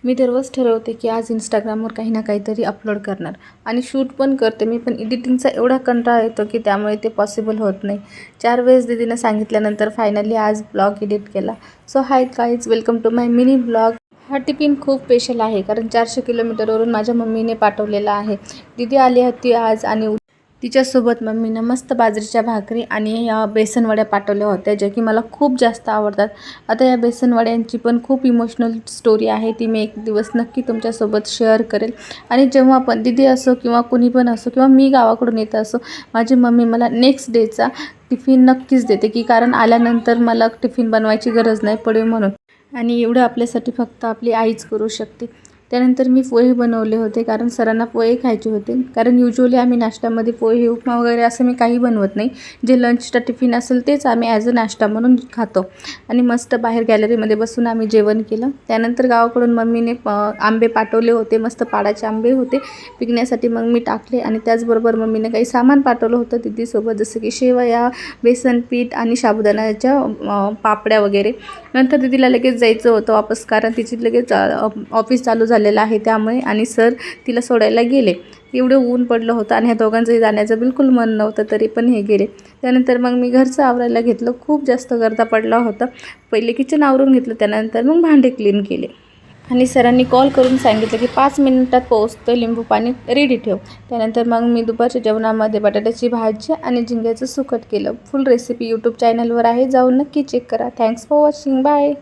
मी दररोज ठरवते की आज इंस्टाग्रामवर काही ना काहीतरी अपलोड करणार आणि शूट पण करते मी, पण एडिटिंगचा एवढा कंटाळा येतो की त्यामुळे ते पॉसिबल होत नाही. 4 वेळेस दीदीनं सांगितल्यानंतर फायनली आज ब्लॉग एडिट केला. So hi guys, welcome to my mini blog. हा टिफिन खूप स्पेशल आहे कारण 400 किलोमीटरवरून माझ्या मम्मीने पाठवलेला आहे. दीदी आली होती आज आणि तिच्यासोबत मम्मीनं मस्त बाजरीच्या भाकरी आणि बेसन वड्या पाठवल्या होत्या, ज्या की मला खूप जास्त आवडतात. आता या बेसन वड्यांची पण खूप इमोशनल स्टोरी आहे, ती मी एक दिवस नक्की तुमच्यासोबत शेअर करेल. आणि जेव्हा पण दीदी असो किंवा कुणी पण असो किंवा मी गावाकडून येत असो, माझी मम्मी मला नेक्स्ट डेचा टिफिन नक्कीच देते, की कारण आल्यानंतर मला टिफिन बनवायची गरज नाही पडेल म्हणून. आणि एवढं आपल्यासाठी फक्त आपली आईच करू शकते. त्यानंतर मी पोहे बनवले होते कारण सरांना पोहे खायचे होते. कारण युजुअली आम्ही नाश्त्यामध्ये पोहे, उपमा वगैरे असं मी काही बनवत नाही. जे लंचचा टिफिन असेल तेच आम्ही ॲज अ नाश्ता म्हणून खातो. आणि मस्त बाहेर गॅलरीमध्ये बसून आम्ही जेवण केलं. त्यानंतर गावाकडून मम्मीने आंबे पाठवले होते, मस्त पाडाचे आंबे होते पिकण्यासाठी, मग मी टाकले. आणि त्याचबरोबर मम्मीने काही सामान पाठवलं होतं दीदीसोबत, जसं की शेवया, बेसन पीठ आणि साबुदाण्याच्या पापड्या वगैरे. नंतर दीदीला लगेच जायचं होतं वापस, कारण तिची लगेच ऑफिस चालू झालेलं आहे त्यामुळे. आणि सर तिला सोडायला गेले. एवढं ऊन पडलं होतं आणि ह्या दोघांचंही जाण्याचं बिलकुल मन नव्हतं, तरी पण हे गेले. त्यानंतर मग मी घरचं आवरायला घेतलं. खूप जास्त गर्दा पडला होता. पहिले किचन आवरून घेतलं, त्यानंतर मग भांडे क्लीन केले. आणि सरांनी कॉल करून सांगितलं की 5 मिनिटात पोहोचतं, लिंबू पाणी रेडी ठेव. त्यानंतर मग मी दुपारच्या जेवणामध्ये बटाट्याची भाजी आणि झिंग्याचं सुकट केलं. फुल रेसिपी यूट्यूब चॅनलवर आहे, जाऊन नक्की चेक करा. Thanks for watching. बाय.